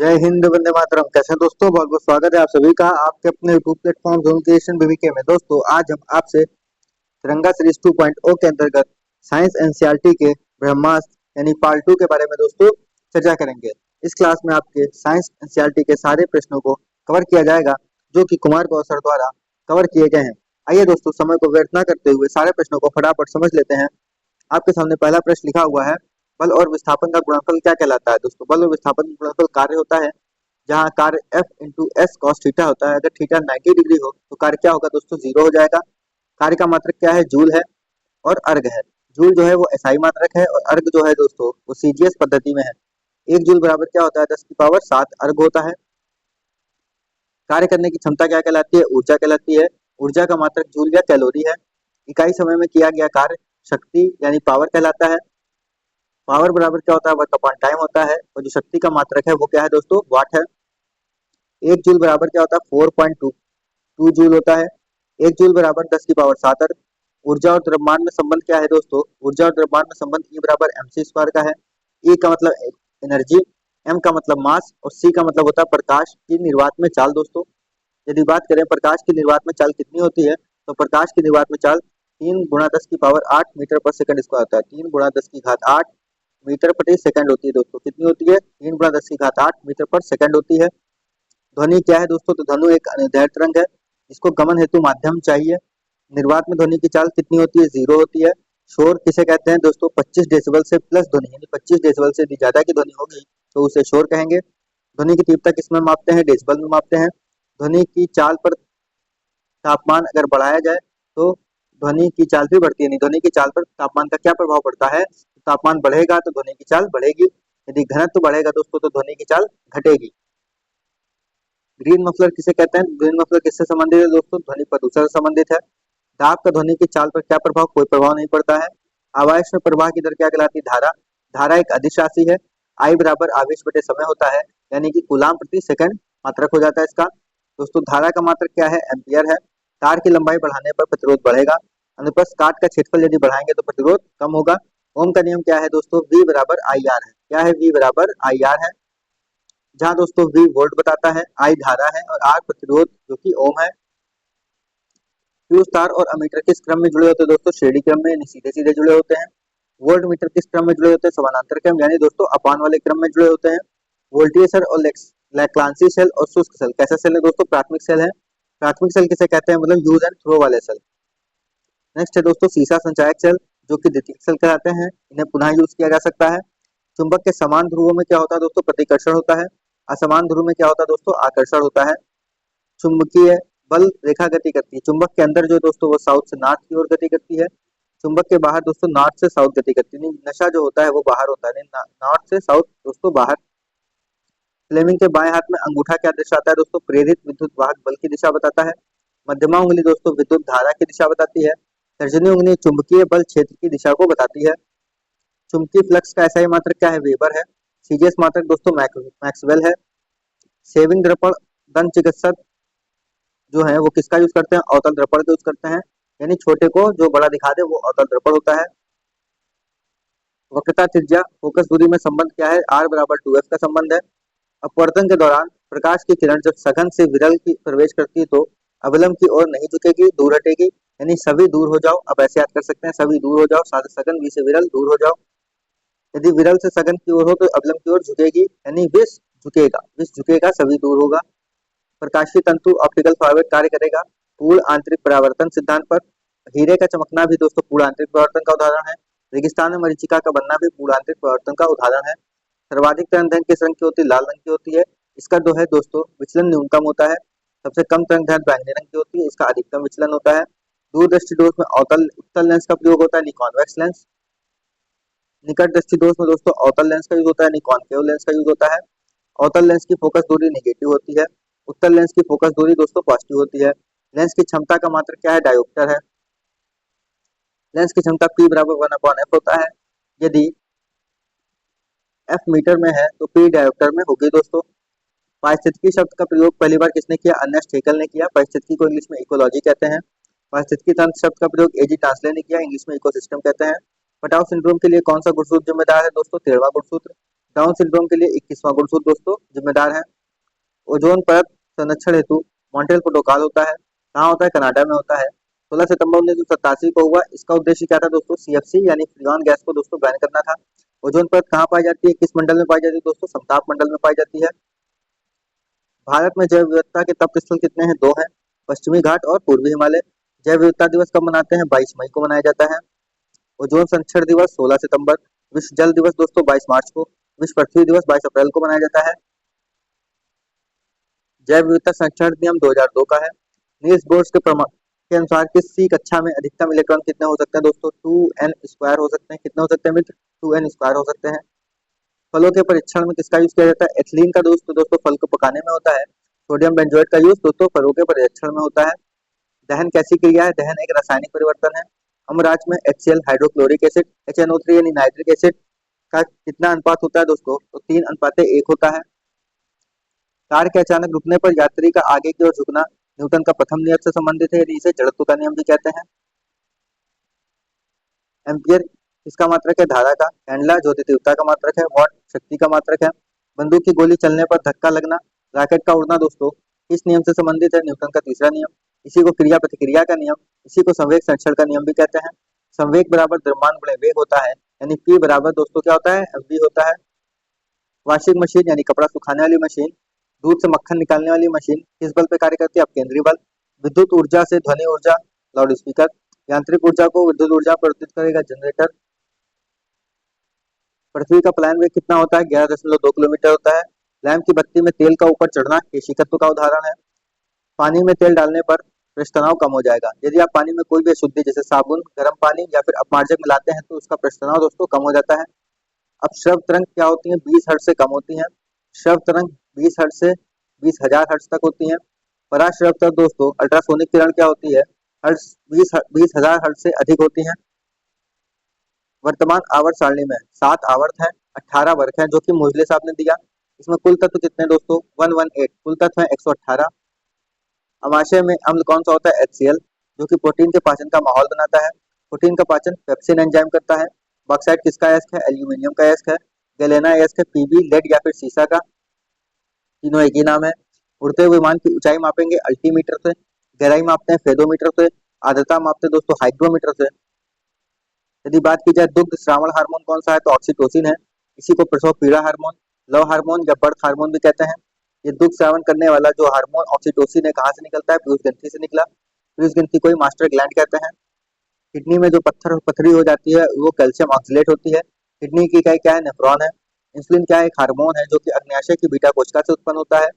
जय हिंद, वंदे मातरम। कैसे हैं दोस्तों? बहुत बहुत स्वागत है आप सभी का आपके अपने YouTube platform zone creation BBK में। दोस्तों आज हम आपसे तिरंगा सीरीज 2.0 के अंतर्गत साइंस एनसीईआरटी के ब्रह्मास्त्र यानी पार्ट 2 के बारे में दोस्तों चर्चा करेंगे। इस क्लास में आपके साइंस एनसीईआरटी के सारे प्रश्नों को कवर किया जाएगा जो कि कुमार गौसर द्वारा कवर किए गए हैं। आइए दोस्तों, समय को व्यर्थ न करते हुए सारे प्रश्नों को फटाफट समझ लेते हैं। आपके सामने पहला प्रश्न लिखा हुआ है, बल और विस्थापन का गुणनफल क्या कहलाता है? दोस्तों बल और विस्थापन का गुणनफल कार्य होता है जहाँ कार्य F into S cos theta होता है। अगर थीटा 90 डिग्री हो तो कार्य क्या होगा दोस्तों? जीरो हो जाएगा। कार्य का मात्रक क्या है? जूल है और अर्ग है। जूल जो है वो एसआई मात्रक है और अर्ग जो है दोस्तों वो सीजीएस पद्धति में है। एक जूल बराबर क्या होता है? 10⁻7 अर्ग होता है। कार्य करने की क्षमता क्या कहलाती है? ऊर्जा कहलाती है। ऊर्जा का मात्रक जूल या कैलोरी है। इकाई समय में किया गया कार्य शक्ति यानी पावर कहलाता है। पावर बराबर क्या होता है? वर्क अपॉन टाइम होता है। और जो शक्ति का मात्रक है वो क्या है दोस्तों? वाट है। एक जूल बराबर क्या होता है? 4.2 जूल होता है। एक जूल बराबर 10⁻7 अर्ग। ऊर्जा और द्रव्यमान में संबंध क्या है दोस्तों? ऊर्जा और द्रव्यमान में संबंध E बराबर mc स्क्वायर का है। E का मतलब एनर्जी, m का मतलब मास और c का मतलब होता है प्रकाश की निर्वात में चाल। दोस्तों यदि बात करें प्रकाश की निर्वात में चाल कितनी होती है, तो प्रकाश की निर्वात में चाल 3 × 10⁸ मीटर पर सेकंड स्क्वायर होता है। 3 × 10⁸ मीटर प्रति सेकंड होती है। दोस्तों कितनी होती है? 3 × 10⁸ मीटर पर सेकंड होती है। ध्वनि क्या है दोस्तों? तो ध्वनि एक अनिर्धारित तरंग है जिसको गमन हेतु माध्यम चाहिए। निर्वात में ध्वनि की चाल कितनी होती है? जीरो होती है। शोर किसे कहते हैं दोस्तों? 25 डेसिबल से प्लस ध्वनि यानी 25 डेसिबल से यदि ज्यादा की ध्वनि होगी तो उसे शोर कहेंगे। ध्वनि की तीव्रता किस में मापते हैं? डेसिबल में मापते हैं। ध्वनि की चाल पर तापमान अगर बढ़ाया जाए तो ध्वनि की चाल भी बढ़ती है। नहीं, ध्वनि की चाल पर तापमान का क्या प्रभाव पड़ता है? तापमान बढ़ेगा तो ध्वनि की चाल बढ़ेगी। यदि घनत्व बढ़ेगा दोस्तों तो ध्वनि की चाल घटेगी। ग्रीन मफलर किसे कहते हैं? ग्रीन मफलर किससे संबंधित है दोस्तों? ध्वनि प्रदूषण से संबंधित है। दाब का ध्वनि की चाल पर क्या प्रभाव? कोई प्रभाव नहीं पड़ता है। आवेश में प्रवाह की दर क्या कहलाती है? धारा। धारा एक अदिश राशि है। आई बराबर आवेश बटे समय होता है यानी कि कूलाम प्रति सेकंड मात्रक हो जाता है इसका। दोस्तों धारा का मात्रक क्या है? एम्पियर है। तार की लंबाई बढ़ाने पर प्रतिरोध बढ़ेगा। अनुप्रस्थ काट का क्षेत्रफल यदि बढ़ाएंगे तो प्रतिरोध कम होगा। ओम का नियम क्या है दोस्तों? V बराबर आई आर है। क्या है? V बराबर आई आर है। जहाँ दोस्तों V वोल्ट बताता है, I धारा है और R प्रतिरोध जो कि ओम है। क्यू स्टार और अमीटर किस क्रम में जुड़े होते हैं दोस्तों? श्रेणी क्रम में यानी सीधे सीधे जुड़े होते हैं। वोल्ट मीटर किस क्रम में जुड़े होते हैं? समानांतर क्रम यानी दोस्तों अपान वाले क्रम में जुड़े होते हैं। वोल्टियर और लैक्लांसी सेल और शुष्क सेल कैसा सेल है दोस्तों? प्राथमिक सेल है। प्राथमिक सेल किसे कहते हैं? मतलब यूज एंड थ्रो वाले सेल। नेक्स्ट है दोस्तों सीसा संचायक सेल जो कि द्वितीयक सेल कहलाते हैं। इन्हें पुनः यूज किया जा सकता है। चुंबक के समान ध्रुवों में क्या होता है दोस्तों? प्रतिकर्षण होता है। असमान ध्रुव में क्या होता है दोस्तों? आकर्षण होता है। चुंबकीय बल रेखा गति करती है। चुंबक के अंदर जो दोस्तों वो साउथ से नॉर्थ की ओर गति करती है। चुंबक के बाहर दोस्तों नॉर्थ से साउथ गति करती है। नशा जो होता है वो बाहर होता है, नॉर्थ से साउथ दोस्तों बाहर। फ्लेमिंग के बाएं हाथ में अंगूठा क्या दर्शाता है दोस्तों? प्रेरित विद्युत वाहक बल की दिशा बताता है। मध्यमा उंगली दोस्तों विद्युत धारा की दिशा बताती है। तर्जनी उंगली चुंबकीय बल क्षेत्र की दिशा को बताती है। चुंबकीय फ्लक्स का एसआई मात्रक क्या है? वेबर है। सीजीएस मात्रक दोस्तों मैक्सवेल है। सेविंग दर्पण दंत चिकित्सक जो है वो किसका यूज करते हैं? अवतल दर्पण का यूज करते हैं। यानी छोटे को जो बड़ा दिखा दे वो अवतल दर्पण होता है। वक्रता त्रिज्या फोकस दूरी में संबंध क्या है? R बराबर 2f का संबंध है। अपवर्तन के दौरान प्रकाश की किरण जब सघन से विरल की प्रवेश करती है तो अवलंब की ओर नहीं झुकेगी, दूर हटेगी। यानी सभी दूर हो जाओ। अब ऐसे याद कर सकते हैं, सभी दूर हो जाओ। सघन वी से विरल दूर हो जाओ। यदि विरल से सघन की ओर हो तो अवलंब की ओर झुकेगी यानी विष झुकेगा। विष झुकेगा, सभी दूर होगा। प्रकाशीय तंतु ऑप्टिकल फाइबर कार्य करेगा पूर्ण आंतरिक परावर्तन सिद्धांत पर। हीरे का चमकना भी दोस्तों पूर्ण आंतरिक परावर्तन का उदाहरण है। रेगिस्तान में मरीचिका का बनना भी पूर्ण आंतरिक परावर्तन का उदाहरण है। सर्वाधिक तरंग दैर्घ्य किस रंग की होती है? लाल रंग की होती है। इसका जो है दोस्तों विचलन न्यूनतम होता है। सबसे कम तरंग दैर्घ्य बैंगनी रंग की होती है। इसका अधिकतम विचलन होता है। दूरदृष्टि दोष में अवतल उत्तल लेंस का प्रयोग होता है, नहीं कॉन्वेक्स लेंस। निकट दृष्टि दोष में दोस्तों अवतल लेंस का यूज होता है, नहीं कॉन्केव लेंस का यूज होता है। अवतल लेंस की फोकस दूरी नेगेटिव होती है। उत्तल लेंस की फोकस दूरी दोस्तों पॉजिटिव होती है। लेंस की क्षमता का मात्रक क्या है? डायोप्टर है। लेंस की क्षमता P बराबर 1/f होता है। यदि f मीटर में है तो P डायोप्टर में होगी दोस्तों। पारिस्थितिकी शब्द का प्रयोग पहली बार किसने किया? अर्नेस्ट हेकल ने किया। पारिस्थितिकी को इंग्लिश में इकोलॉजी कहते हैं। पारिस्थितिकी तंत्र शब्द का प्रयोग एजी टास्ले ने किया। इंग्लिश में इकोसिस्टम कहते हैं। पटाव सिंड्रोम के लिए कौन सा गुणसूत्र जिम्मेदार है दोस्तों? 13वां गुणसूत्र। डाउन सिंड्रोम के लिए 21वां गुणसूत्र दोस्तों जिम्मेदार है। ओजोन परत संरक्षण हेतु मॉन्ट्रियल प्रोटोकॉल होता है। कहाँ होता है? कनाडा में होता है। 16 सितंबर 1987 को हुआ। इसका उद्देश्य क्या था दोस्तों? सीएफसी यानी फ्रीऑन गैस को दोस्तों बैन करना था। ओजोन परत कहाँ पाई जाती है? किस मंडल में पाई जाती है दोस्तों? समताप मंडल में पाई जाती है। भारत में जैव विविधता के तप्त स्थल कितने हैं? 2 हैं, पश्चिमी घाट और पूर्वी हिमालय। जैव विविधता दिवस कब मनाते हैं? 22 मई को मनाया जाता है। ओजोन संरक्षण दिवस 16 सितंबर। विश्व जल दिवस दोस्तों 22 मार्च को। विश्व पृथ्वी दिवस 22 अप्रैल को मनाया जाता है। जैव विविधता संरक्षण नियम 2002 का है। नील्स बोर्स के अनुसार किसी कक्षा में अधिकतम इलेक्ट्रॉन कितने हो सकते हैं दोस्तों? 2n² हो सकते हैं। कितने हो सकते हैं मित्र? 2n² हो सकते हैं। फलों के परीक्षण में किसका यूज किया जाता है? एथिलीन का दोस्तों फल को पकाने में होता है। सोडियम बेंजोएट का यूज दोस्तों फलों के परीक्षण में होता है। दहन कैसी क्रिया है? दहन एक रासायनिक परिवर्तन है। अम्लराज में HCl हाइड्रोक्लोरिक एसिड HNO3 यानी नाइट्रिक एसिड का कितना अनुपात होता है दोस्तों? तो 3:1 होता है। कार के अचानक रुकने पर यात्री का आगे की ओर झुकना न्यूटन का प्रथम नियम से संबंधित है, यदि इसे जड़त्व का नियम भी कहते हैं। एम्पियर किसका मात्रक है? धारा का। कैंडला ज्योति तीव्रता का मात्रक है। वॉट शक्ति का मात्रक है। बंदूक की गोली चलने पर धक्का लगना, रॉकेट का उड़ना दोस्तों इस नियम से संबंधित है, न्यूटन का तीसरा नियम। इसी को क्रिया प्रतिक्रिया का नियम, इसी को संवेग संरक्षण का नियम भी कहते हैं। संवेग बराबर द्रव्यमान गुणे वेग होता है, यानी P बराबर दोस्तों क्या होता है? mv होता है। वॉशिंग मशीन यानी कपड़ा सुखाने वाली मशीन, दूध से मक्खन निकालने वाली मशीन किस बल पे कार्य करती है? अपकेंद्री बल। विद्युत ऊर्जा से ध्वनि ऊर्जा, लाउड स्पीकर। यांत्रिक ऊर्जा को विद्युत ऊर्जा परिवर्तित करेगा, जनरेटर। पृथ्वी का प्लान वेग कितना होता है? 11.2 किलोमीटर होता है। लैंप की बत्ती में तेल का ऊपर चढ़ना केशिकत्व का उदाहरण है। पानी में तेल डालने पर पृष्ठ तनाव कम हो जाएगा। यदि आप पानी में कोई भी अशुद्धि जैसे साबुन, गर्म पानी या फिर अपमार्जक मिलाते हैं तो उसका पृष्ठ तनाव दोस्तों कम हो जाता है। अब श्रव्य तरंग क्या होती है? 20 हर्ट्ज से कम होती हैं। श्रव्य तरंग 20 हर्ट्ज से 20,000 हर्ट्ज तक होती हैं। पराश्रव्य तरंग दोस्तों अल्ट्रासोनिक किरण क्या होती है? हर्ट्ज 20,000 हर्ट्ज से अधिक होती हैं। वर्तमान आवर्त सारणी में 7 आवर्त हैं, 18 वर्ग हैं, जो कि मोजले साहब ने दिया। इसमें कुल तत्व कितने दोस्तों? 118। कुल तत्व है 118। अमाशय में अम्ल कौन सा होता है? HCl, जो कि प्रोटीन के पाचन का माहौल बनाता है। प्रोटीन का पाचन पेप्सिन एंजाइम करता है। बॉक्साइट किसका अयस्क है? एल्यूमिनियम का अयस्क है। गैलेना अयस्क है पीबी, लेड या फिर सीसा का। तीनों एक ही नाम है। उड़ते हुए विमान की ऊंचाई मापेंगे अल्टीमीटर से, गहराई मापते हैं फेदोमीटर से, आर्द्रता मापते हैं दोस्तों हाइग्रोमीटर से। यदि बात की जाए दुग्ध श्रावण हार्मोन कौन सा है? तो ऑक्सीटोसिन है। इसी को प्रसव पीड़ा हार्मोन, लव हार्मोन या बर्थ हार्मोन भी कहते हैं। ये दुग्ध श्रावण करने वाला जो हार्मोन ऑक्सीटोसिन है कहाँ से निकलता है? पीयूष ग्रंथि से निकला। पीयूष ग्रंथि को ही मास्टर ग्लैंड कहते हैं। किडनी में जो पत्थर पथरी हो जाती है वो कैल्शियम ऑक्सलेट होती है। किडनी की इकाई क्या है? नेफ्रॉन है। इंसुलिन क्या है? एक हार्मोन है जो कि अग्न्याशय की बीटा कोशिका से उत्पन्न होता है।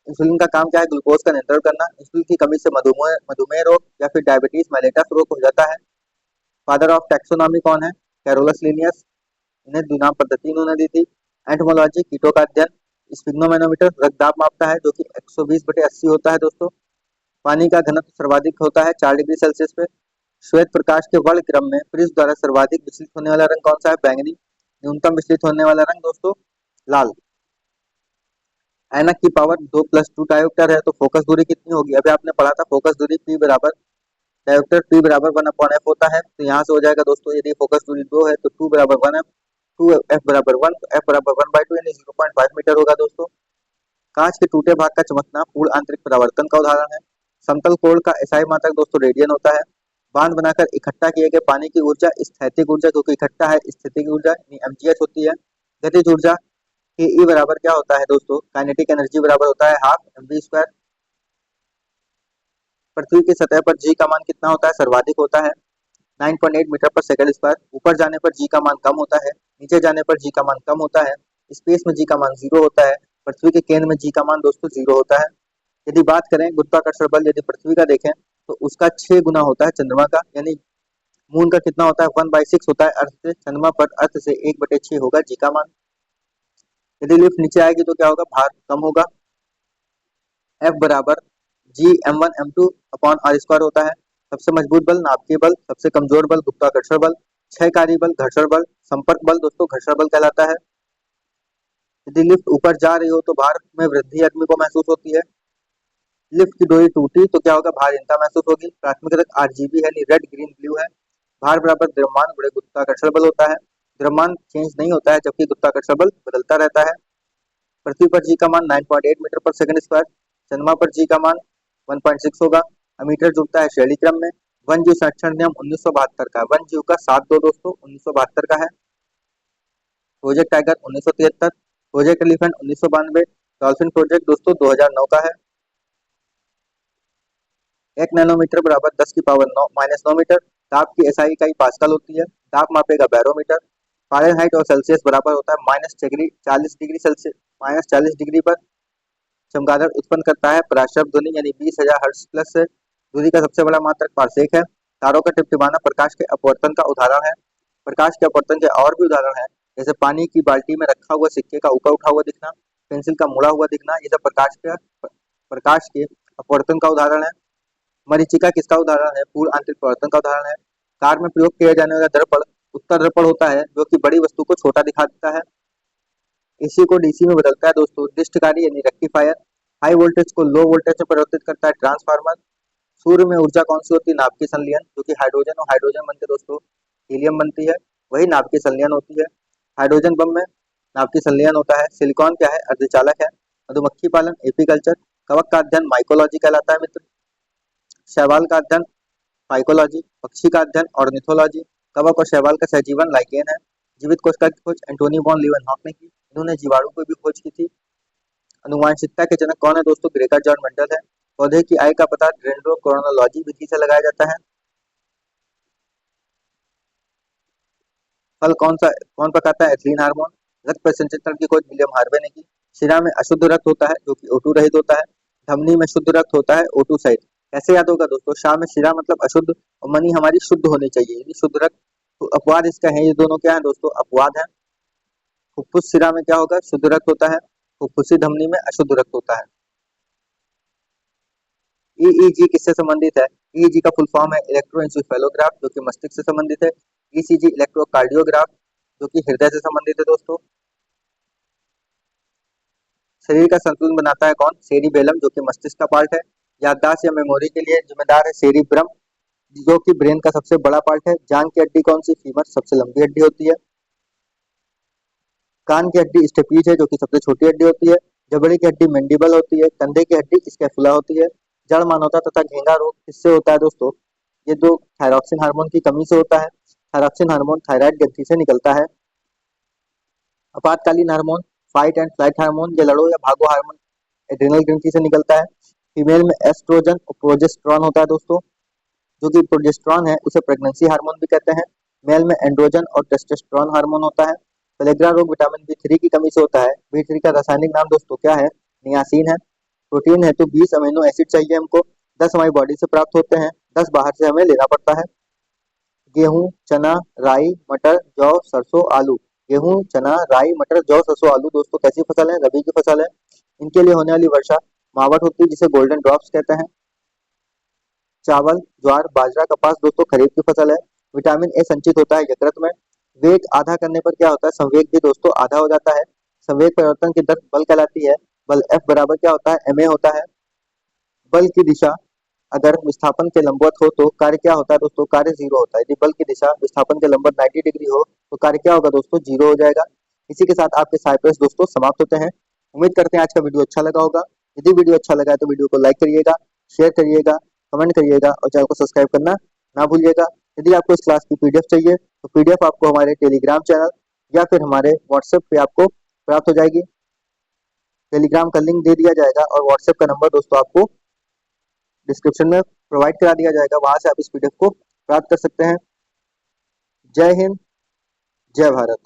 इंसुलिन का काम क्या है? ग्लूकोज का नियंत्रण करना। इंसुलिन की कमी से मधुमेह मधुमेह रोग या फिर डायबिटीज मेलेटस रोग हो जाता है। फादर ऑफ टैक्सोनॉमी कौन है? Carolus Linnaeus. इन्हें द्विनाम पद्धति इन्होंने दी थी। एंटोमोलॉजी कीटो का अध्ययन। स्पिग्नोमेनोमीटर रक्त दाब मापता है जो कि 120/80 होता है दोस्तों। पानी का घनत्व सर्वाधिक होता है 4 डिग्री सेल्सियस पे। श्वेत प्रकाश के वर्ण क्रम में प्रिज्म द्वारा सर्वाधिक विचलित होने वाला रंग कौन सा है? बैंगनी। न्यूनतम विचलित होने वाला रंग दोस्तों लाल। ऐनक की पावर 2+2 डायोप्टर है, तो फोकस दूरी कितनी होगी? अभी आपने पढ़ा था फोकस दूरी P बराबर डायोप्टर P बराबर 1/f होता है। तो यहाँ से हो जाएगा दोस्तों, यदि फोकस दूरी 2 है तो 2 बराबर 1f, 2f बराबर 1, तो f बराबर 1/2 यानी 0.5 मीटर होगा दोस्तों। कांच के टूटे भाग का चमकना पूर्ण आंतरिक परावर्तन का उदाहरण है। समतल कोण का एसआई मात्रक दोस्तों रेडियन होता है। बांध बनाकर इकट्ठा किए गए पानी की ऊर्जा स्थैतिक ऊर्जा, क्योंकि इकट्ठा है, स्थितिक ऊर्जा mgh होती है। गतिज ऊर्जा के ई बराबर क्या होता है दोस्तों? काइनेटिक एनर्जी बराबर होता है हाफ mv²। पृथ्वी की सतह पर जी का मान कितना होता है? सर्वाधिक होता है 9.8 मीटर पर सेकंड स्क्वायर। ऊपर जाने पर जी का मान कम होता है, नीचे जाने पर जी का मान कम होता है। स्पेस में जी का मान 0 होता है, पृथ्वी के केंद्र में जी का मान दोस्तों 0 होता है। यदि बात करें गुरुत्वाकर्षण बल, यदि पृथ्वी का देखें तो उसका 6 गुना होता है चंद्रमा का, यानी मून का कितना होता है? 1/6 होता है अर्थ से। चंद्रमा पर अर्थ से 1/6 होगा जी का मान। यदि लिफ्ट नीचे आएगी तो क्या होगा? भार कम होगा। F बराबर G m1 m2 upon r² होता है। सबसे मजबूत बल नाभिकीय बल, सबसे कमजोर बल गुरुत्वाकर्षण बल, क्षयकारी बल घर्षण बल, संपर्क बल दोस्तों घर्षण बल कहलाता है। यदि लिफ्ट ऊपर जा रही हो तो भार में वृद्धि आदमी को महसूस होती है। लिफ्ट की डोरी टूटी तो क्या होगा? भारहीनता महसूस होगी। प्राथमिक रंग RGB है, रेड ग्रीन ब्लू है। भार बराबर द्रव्यमान गुणे गुरुत्वाकर्षण बल होता है। द्रव्यमान चेंज नहीं होता है, जबकि गुरुत्वाकर्षण बल बदलता रहता है। पृथ्वी पर जी का मान 9.8 मीटर पर सेकंड स्क्वायर, चंद्रमा पर जी का मान 1.6 होगा। अमीटर जुड़ता है श्रेणी क्रम में। वन जीव संरक्षण नियम 1972 का, वन जीव का 7 दो दोस्तों 1972 का है। Project tiger 1973, project elephant 1992, dolphin project दोस्तों 2009 का है। 1 नैनोमीटर बराबर 10 की पावर 9 माइनस 9 मीटर। ताप की एसआई इकाई पास्कल होती है। ताप मापेगा बैरोमीटर। फारेनहाइट और सेल्सियस बराबर होता है -40 डिग्री सेल्सियस, -40 डिग्री पर चमगादड़ उत्पन्न करता है पराश्रव ध्वनि यानी 20,000 हर्ट्ज प्लस से। दूरी का सबसे बड़ा मात्रक पारसेक है। तारों का टिमटिमाना प्रकाश के अपवर्तन का उदाहरण है। प्रकाश के अपवर्तन के और भी उदाहरण है, जैसे पानी की बाल्टी में रखा हुआ सिक्के का ऊपर उठा हुआ दिखना, पेंसिल का मुड़ा हुआ दिखना, ये सब प्रकाश के अपवर्तन का उदाहरण है। मरीचिका किसका उदाहरण है? पूर्ण आंतरिक परिवर्तन का उदाहरण है। कार में प्रयोग किया जाने वाला दर्पण उत्तर दर्पण होता है, जो कि बड़ी वस्तु को छोटा दिखा देता है। एसी को डीसी में बदलता है दोस्तों डिस्टकारी यानी रेक्टिफायर। हाई वोल्टेज को लो वोल्टेज में परिवर्तित करता है ट्रांसफार्मर। सूर्य में ऊर्जा कौन सी होती है? नाभिकीय संलयन, जो कि हाइड्रोजन और हाइड्रोजन बनते दोस्तों हीलियम बनती है, वही नाभिकीय संलयन होती है। हाइड्रोजन बम में नाभिकीय संलयन होता है। सिलिकॉन क्या है? अर्धचालक है। मधुमक्खी पालन एपीकल्चर। कवक का अध्ययन माइकोलॉजी कहलाता है मित्र। शैवाल का अध्ययन फाइकोलॉजी। पक्षी का अध्ययन ऑर्निथोलॉजी। कवक और शैवाल का सहजीवन लाइकेन है। जीवित कोशिका की खोज एंटोनी वॉन लीवनहॉक ने की, इन्होंने जीवाणु की भी खोज की थी। आनुवांशिकता के जनक कौन है दोस्तों? ग्रेगर जॉर्ज मेंडल है। पौधे की आय का पता डेंड्रोक्रोनोलॉजी विधि से लगाया जाता है। फल कौन पकाता है? Ethylene hormone. रक्त प्रसंचरण की खोज विलियम हार्वे ने की। शिरा में अशुद्ध रक्त होता है, जो कि O2 रहित होता है। धमनी में शुद्ध रक्त होता है, O2 सहित। कैसे याद होगा दोस्तों? शाम में शिरा मतलब अशुद्ध और मनी हमारी शुद्ध होनी चाहिए, यानी शुद्ध रक्त। तो अपवाद इसका है, ये दोनों क्या है दोस्तों? अपवाद है। फुफ्फुस शिरा में क्या होगा? शुद्ध रक्त होता है। फुफ्फुसी धमनी में अशुद्ध रक्त होता है। ईईजी किससे संबंधित है? ईईजी का फुल फॉर्म है इलेक्ट्रोएन्सेफेलोग्राफ, जो कि मस्तिष्क से संबंधित है। ईसीजी इलेक्ट्रोकार्डियोग्राफ, जो कि हृदय से संबंधित है दोस्तों। शरीर का संतुलन बनाता है कौन? सेरिबेलम, जो कि मस्तिष्क का पार्ट है। याददाश्त या मेमोरी के लिए जिम्मेदार है सेरिब्रम, जो कि ब्रेन का सबसे बड़ा पार्ट है। जांग की हड्डी कौन सी? फीमर, सबसे लंबी हड्डी होती है। कान की हड्डी स्टेपीज है, जो कि सबसे छोटी हड्डी होती है। जबड़े की हड्डी मैंडिबल होती है। कंधे की हड्डी स्कैपुला होती है। जड़ मानवता तथा घेंगा रोग किससे होता है दोस्तों? ये दो थायरॉक्सिन हार्मोन की कमी से होता है। थायरॉक्सिन हार्मोन थायराइड ग्रंथि से निकलता है। आपातकालीन hormone fight and flight hormone, या लड़ो या भागो हार्मोन एड्रिनल ग्रंथि से निकलता है। फीमेल में एस्ट्रोजन और प्रोजेस्टेरॉन होता है दोस्तों। जो कि प्रोजेस्टेरॉन है उसे प्रेगनेंसी हार्मोन भी कहते हैं। मेल में एंड्रोजन और टेस्टोस्टेरोन हार्मोन होता है। पेलेग्रा रोग विटामिन बी थ्री की कमी से होता है। बी थ्री का रासायनिक नाम दोस्तों क्या है? नियासिन है। प्रोटीन है तो 20 अमीनो एसिड चाहिए हमको। 10 हमारी बॉडी से प्राप्त होते हैं, 10 बाहर से हमें लेना पड़ता है। गेहूं, चना, राई, मटर, जौ, सरसों, आलू। गेहूं, चना, राई, मटर, जौ, सरसों, आलू दोस्तों कैसी फसल है? रबी की फसल है। इनके लिए होने वाली वर्षा मावट होती है, जिसे गोल्डन ड्रॉप्स कहते हैं। चावल, ज्वार, बाजरा, कपास दोस्तों खरीफ की फसल है। विटामिन ए संचित होता है यकृत में। वेग आधा करने पर क्या होता है? संवेग भी दोस्तों आधा हो जाता है। संवेग परिवर्तन की दर बल कहलाती है। बल F बराबर क्या होता है? ma होता है। बल की दिशा अगर विस्थापन के लंबवत हो तो कार्य क्या होता है दोस्तों? कार्य जीरो होता है। यदि बल की दिशा विस्थापन के लंबवत 90 डिग्री हो तो कार्य क्या होगा दोस्तों? जीरो हो जाएगा। इसी के साथ आपके साइप्रस दोस्तों समाप्त होते हैं। उम्मीद करते हैं आज का वीडियो अच्छा लगा होगा। यदि वीडियो अच्छा लगा है तो वीडियो को लाइक करिएगा, शेयर करिएगा, कमेंट करिएगा और चैनल को सब्सक्राइब करना ना भूलिएगा। यदि आपको इस क्लास की पीडीएफ चाहिए तो पीडीएफ आपको हमारे टेलीग्राम चैनल या फिर हमारे व्हाट्सएप पे आपको प्राप्त हो जाएगी। टेलीग्राम का लिंक दे दिया जाएगा और व्हाट्सएप का नंबर दोस्तों आपको डिस्क्रिप्शन में प्रोवाइड करा दिया जाएगा, वहां से आप इस पीडीएफ को प्राप्त कर सकते हैं। जय हिंद, जय भारत।